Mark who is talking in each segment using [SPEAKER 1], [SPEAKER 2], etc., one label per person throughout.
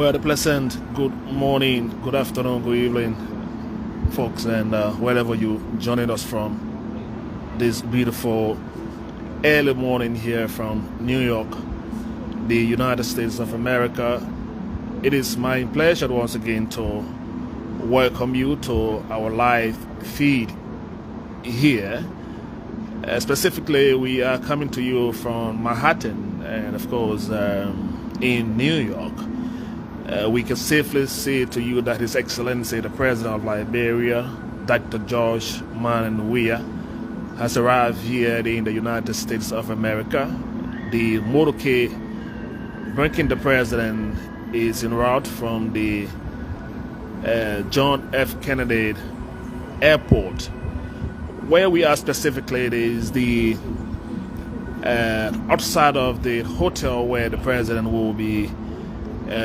[SPEAKER 1] Well, a pleasant good morning, good afternoon, good evening, folks, and wherever you joining us from this beautiful early morning here from New York, the United States of America. It is my pleasure once again to welcome you to our live feed here. Specifically, we are coming to you from Manhattan, and of course, in New York. We can safely say to you that His Excellency, the President of Liberia, Dr. George Weah, has arrived here in the United States of America. The motorcade bringing the President is en route from the John F. Kennedy Airport. Where we are specifically is the outside of the hotel where the President will be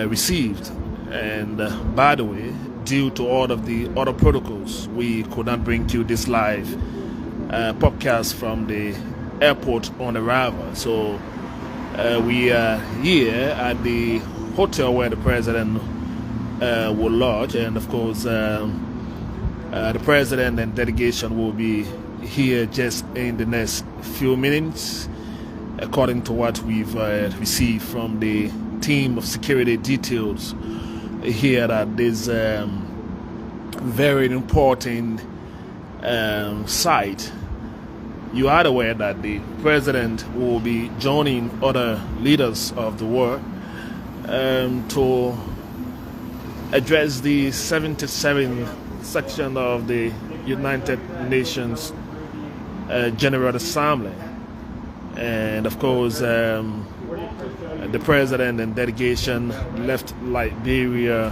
[SPEAKER 1] received. And by the way, due to all of the other protocols, we could not bring you this live podcast from the airport on arrival. So we are here at the hotel where the President will lodge, and of course the President and delegation will be here just in the next few minutes, according to what we've received from the team of security details here at this very important site. You are aware that the President will be joining other leaders of the world to address the 77th section of the United Nations General Assembly. And of course, the President and delegation left Liberia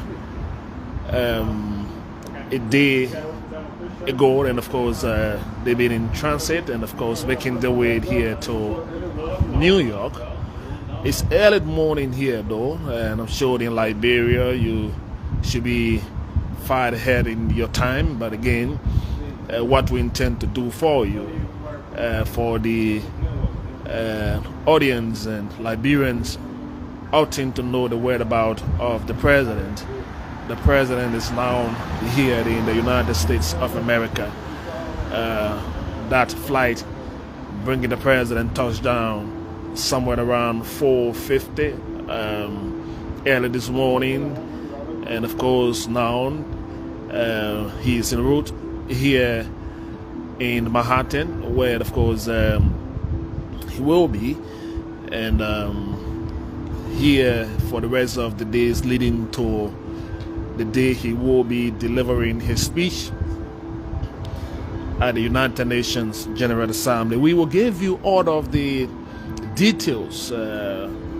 [SPEAKER 1] a day ago, and of course they've been in transit and of course making their way here to New York. It's early morning here though, and I'm sure in Liberia you should be far ahead in your time, but again, what we intend to do for you, for the audience and Liberians outing to know the whereabouts of the President. The President is now here in the United States of America. That flight bringing the President touchdown somewhere around 4:50 early this morning, and of course now he is en route here in Manhattan, where of course he will be, and here for the rest of the days leading to the day he will be delivering his speech at the United Nations General Assembly. We will give you all of the details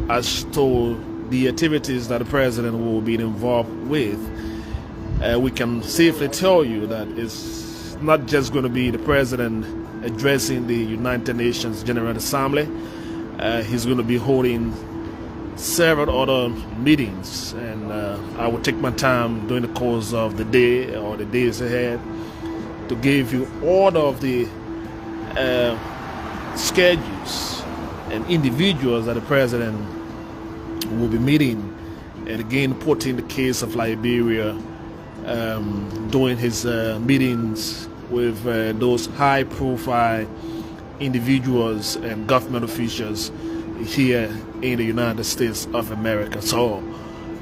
[SPEAKER 1] as to the activities that the President will be involved with. We can safely tell you that it's not just going to be the President addressing the United Nations General Assembly. He's going to be holding several other meetings, and I will take my time during the course of the day or the days ahead to give you all of the schedules and individuals that the President will be meeting, and again putting the case of Liberia doing his meetings with those high-profile individuals and government officials here in the United States of America. So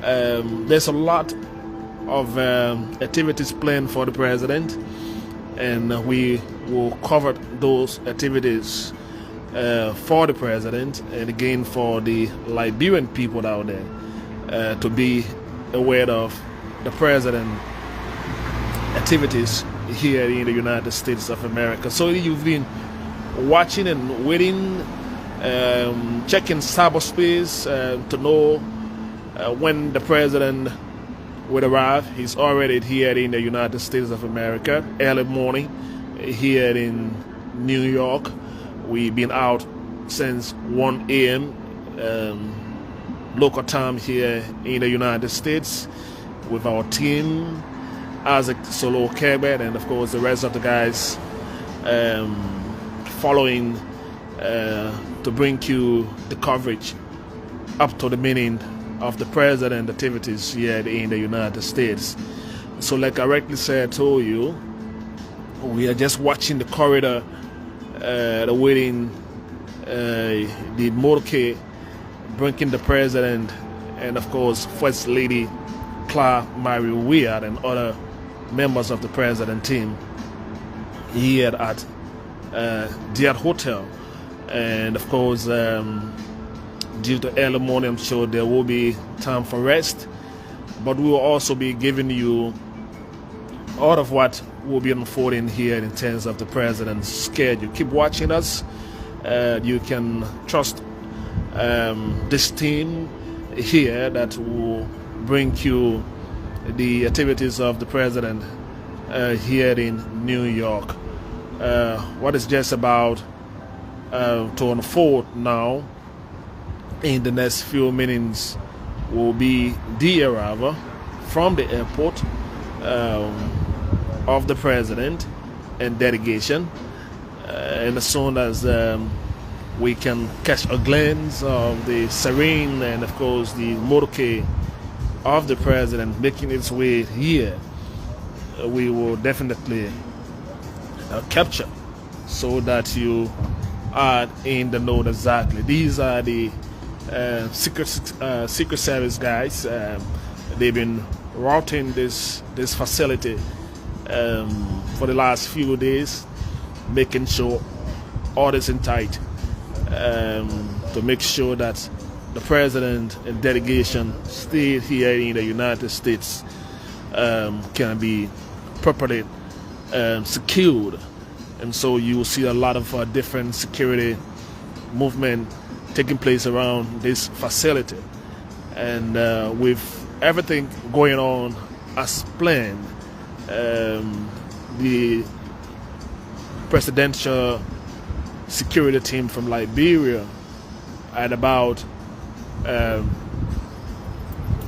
[SPEAKER 1] there's a lot of activities planned for the President, and we will cover those activities for the President, and again for the Liberian people out there to be aware of the President activities here in the United States of America. So you've been watching and waiting, checking cyberspace to know when the President will arrive. He's already here in the United States of America, early morning here in New York. We've been out since 1 a.m. Local time here in the United States with our team, Isaac Solo Kerbet, and of course the rest of the guys following to bring you the coverage up to the minute of the president activities here in the United States. So like I rightly said, told you, we are just watching the corridor, waiting the motorcade bringing the president and of course First Lady George Weah and other members of the president team here at the hotel. And of course, due to early morning, I'm sure there will be time for rest, but we will also be giving you all of what will be unfolding here in terms of the president's schedule. Keep watching us. You can trust this team here that will bring you the activities of the president here in New York. What is just about to unfold now in the next few minutes will be the arrival from the airport of the president and delegation, and as soon as we can catch a glance of the serene and of course the motorcade of the president making its way here, we will definitely capture so that you are in the know exactly. These are the Secret Service guys. They've been routing this facility for the last few days, making sure all is in tight, to make sure that the president and delegation stay here in the United States can be properly secured. And so you will see a lot of different security movement taking place around this facility. And with everything going on as planned, the presidential security team from Liberia at about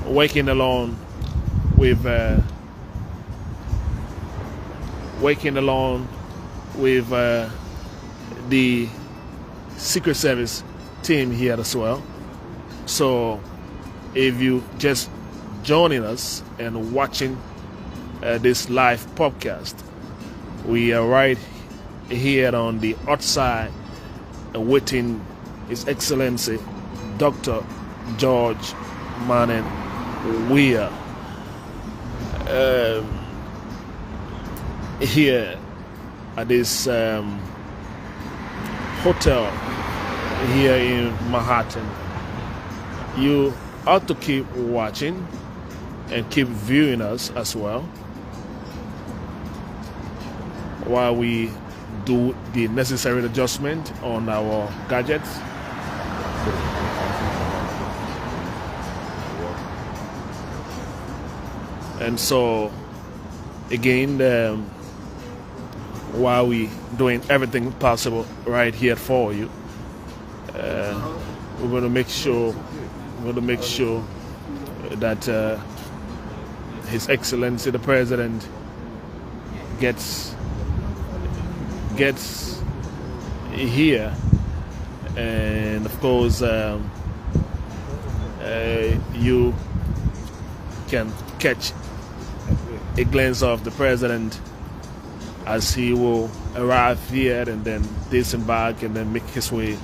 [SPEAKER 1] working along with the Secret Service team here as well. So if you just joining us and watching this live podcast, we are right here on the outside awaiting His Excellency Dr. George Weah here at this hotel here in Manhattan. You ought to keep watching and keep viewing us as well while we do the necessary adjustment on our gadgets. And so again, while we doing everything possible right here for you, we're going to make sure that His Excellency the President gets here, and of course you can catch a glance of the president as he will arrive here and then disembark and then make his way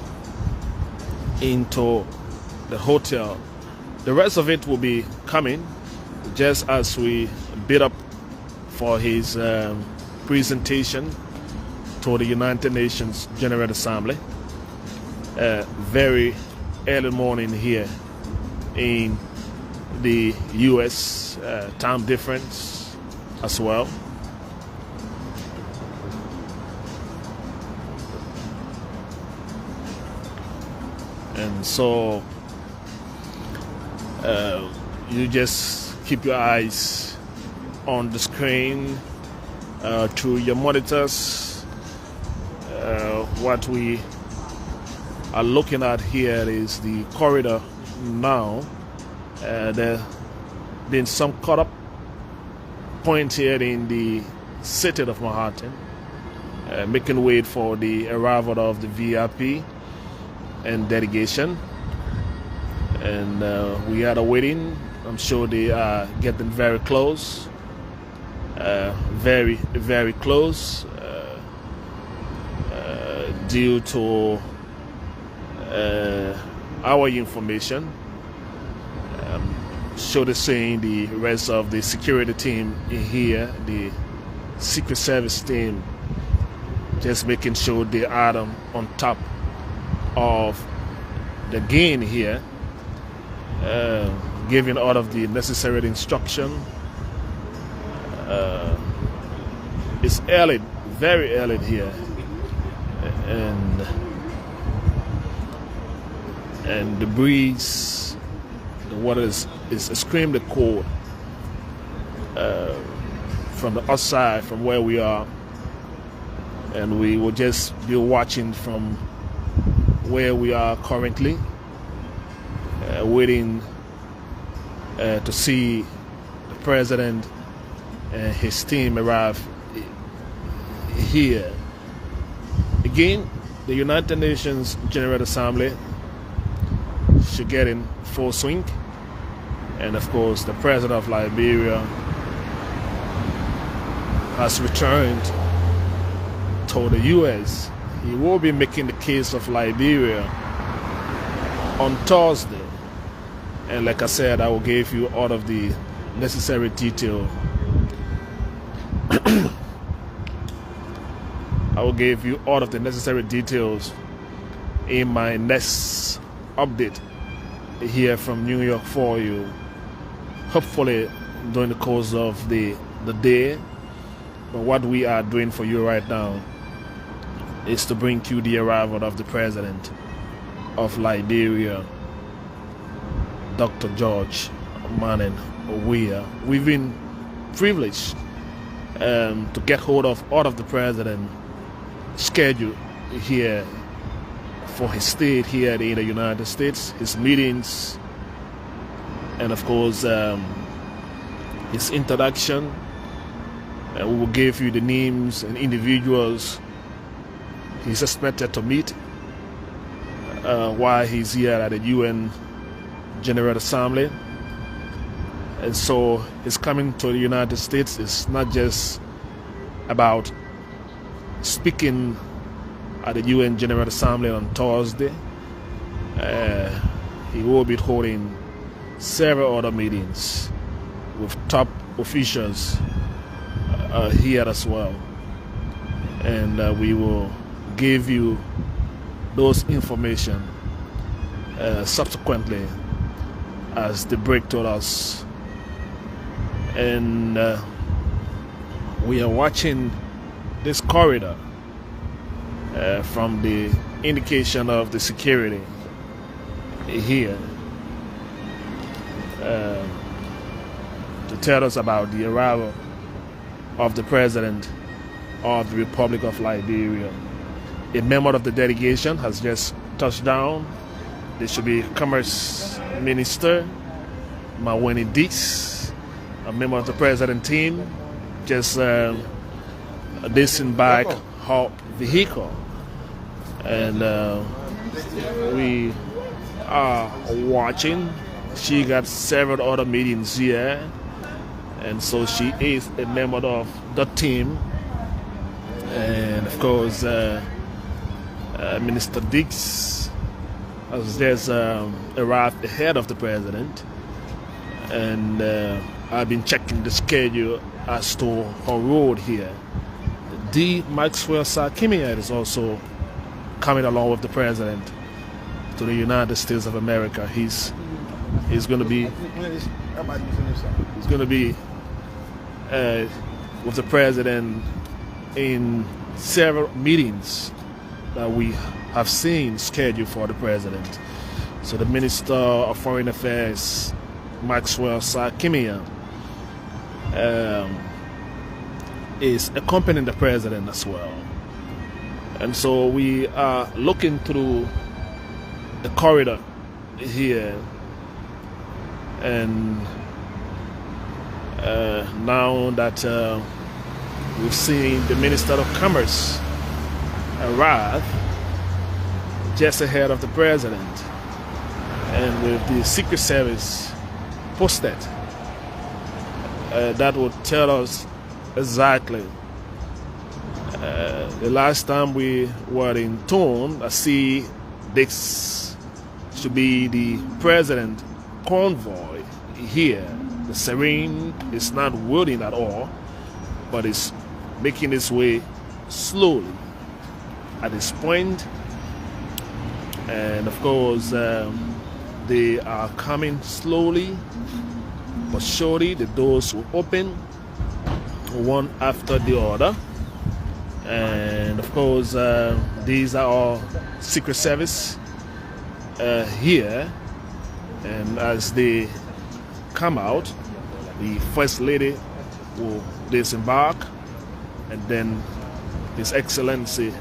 [SPEAKER 1] into the hotel. The rest of it will be coming just as we bid up for his presentation to the United Nations General Assembly. Very early morning here in the U.S. Time difference as well. And so you just keep your eyes on the screen through your monitors. What we are looking at here is the corridor now. There been some caught up point here in the city of Manhattan, making way for the arrival of the VIP and delegation. and we are waiting. I'm sure they are getting very close, very, very close, due to our information. So they're saying the rest of the security team in here, the Secret Service team, just making sure they are on top of the game here, giving all of the necessary instruction. It's early, very early here, and the breeze, the water is extremely cold from the outside, from where we are, and we will just be watching from where we are currently, waiting to see the president and his team arrive here. Again, the United Nations General Assembly should get in full swing, and of course the president of Liberia has returned to the US. He will be making the case of Liberia on Thursday, and like I said, I will give you all of the necessary detail. I will give you all of the necessary details in my next update here from New York for you, hopefully during the course of the day. But what we are doing for you right now is to bring you the arrival of the president of Liberia, Dr. George Weah. We've been privileged to get hold of all of the president's schedule here for his stay here in the United States, his meetings, and of course his introduction. We will give you the names and individuals he's expected to meet while he's here at the UN General Assembly. And so his coming to the United States is not just about speaking at the UN General Assembly on Thursday. He will be holding several other meetings with top officials here as well, and we will give you those information subsequently as they break to us. And we are watching this corridor from the indication of the security here to tell us about the arrival of the president of the Republic of Liberia. A member of the delegation has just touched down. There should be Commerce Minister Maweni Dix, a member of the president team, just disembarked her vehicle, and we are watching. She got several other meetings here, and so she is a member of the team. And of course Minister Dix has just arrived ahead of the president, and I've been checking the schedule as to her road here. D. Maxwell Sarkimia is also coming along with the president to the United States of America. He's going to be with the president in several meetings that we have seen scheduled for the president. So the Minister of Foreign Affairs, Maxwell Sarkimia, is accompanying the president as well. And so we are looking through the corridor here, and now that we've seen the Minister of Commerce arrive just ahead of the president, and with the Secret Service posted. That would tell us exactly. The last time we were in tune, I see this should be the president convoy here. The Serene is not waiting at all, but it's making its way slowly at this point. And of course, they are coming slowly but surely. The doors will open one after the other. And of course, these are all Secret Service here. And as they come out, the First Lady will disembark, and then His Excellency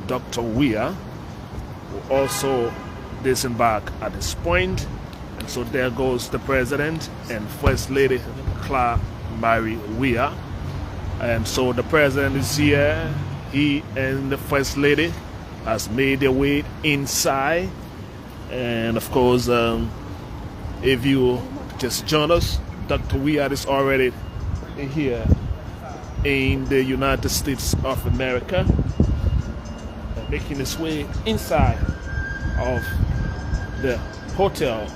[SPEAKER 1] Dr. Weah will also disembark at this point. And so there goes the President and First Lady Claire Mary Weah. And so the President is here. He and the First Lady has made their way inside. And of course, if you just join us, Dr. Weah is already here in the United States of America, making his way inside of the hotel.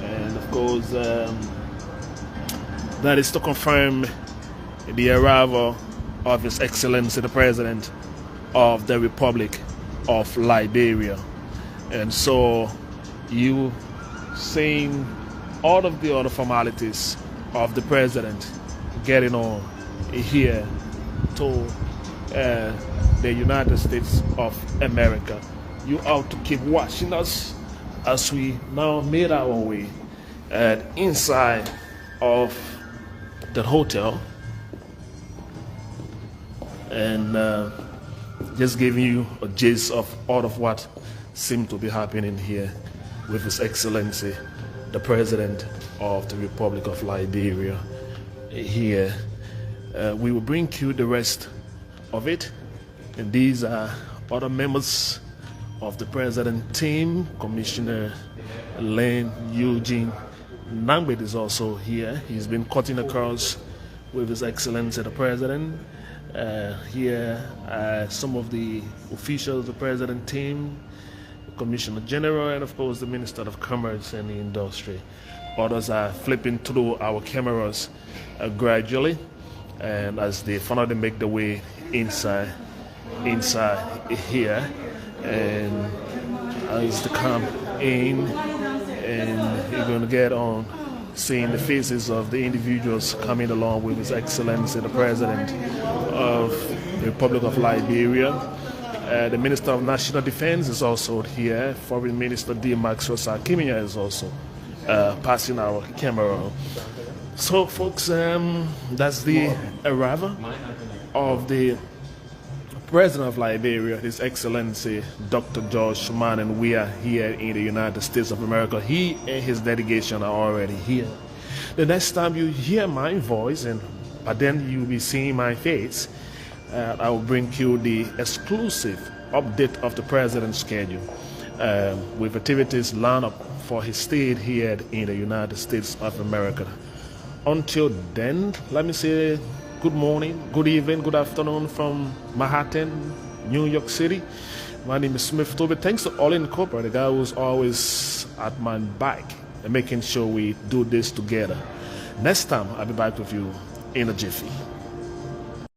[SPEAKER 1] And of course, that is to confirm the arrival of His Excellency the President of the Republic of Liberia. And so you seeing all of the other formalities of the President getting on here to the United States of America. You ought to keep watching us as we now made our way inside of the hotel, and just giving you a gist of all of what seemed to be happening here with His Excellency the President of the Republic of Liberia here. We will bring you the rest of it, and these are other members of the President team. Commissioner Lane Eugene Nangbet is also here. He's been cutting across with His Excellency the President. Here are some of the officials of the President team, the Commissioner General, and of course the Minister of Commerce and the Industry. Others are flipping through our cameras gradually, and as they finally make their way inside here, and as they come in, and you're going to get on seeing the faces of the individuals coming along with His Excellency the President of the Republic of Liberia. The Minister of National Defense is also here. Foreign Minister D. Maxwell Sakimiya is also passing our camera. So folks, that's the arrival of the President of Liberia, His Excellency Dr. George Weah, here in the United States of America. He and his delegation are already here. The next time you hear my voice, but then you'll be seeing my face, I will bring you the exclusive update of the President's schedule with activities lined up for his stay here in the United States of America. Until then, let me say good morning, good evening, good afternoon from Manhattan, New York City. My name is Smith Toby. Thanks to All in Corporate, the guy who's always at my back and making sure we do this together. Next time, I'll be back with you in a jiffy.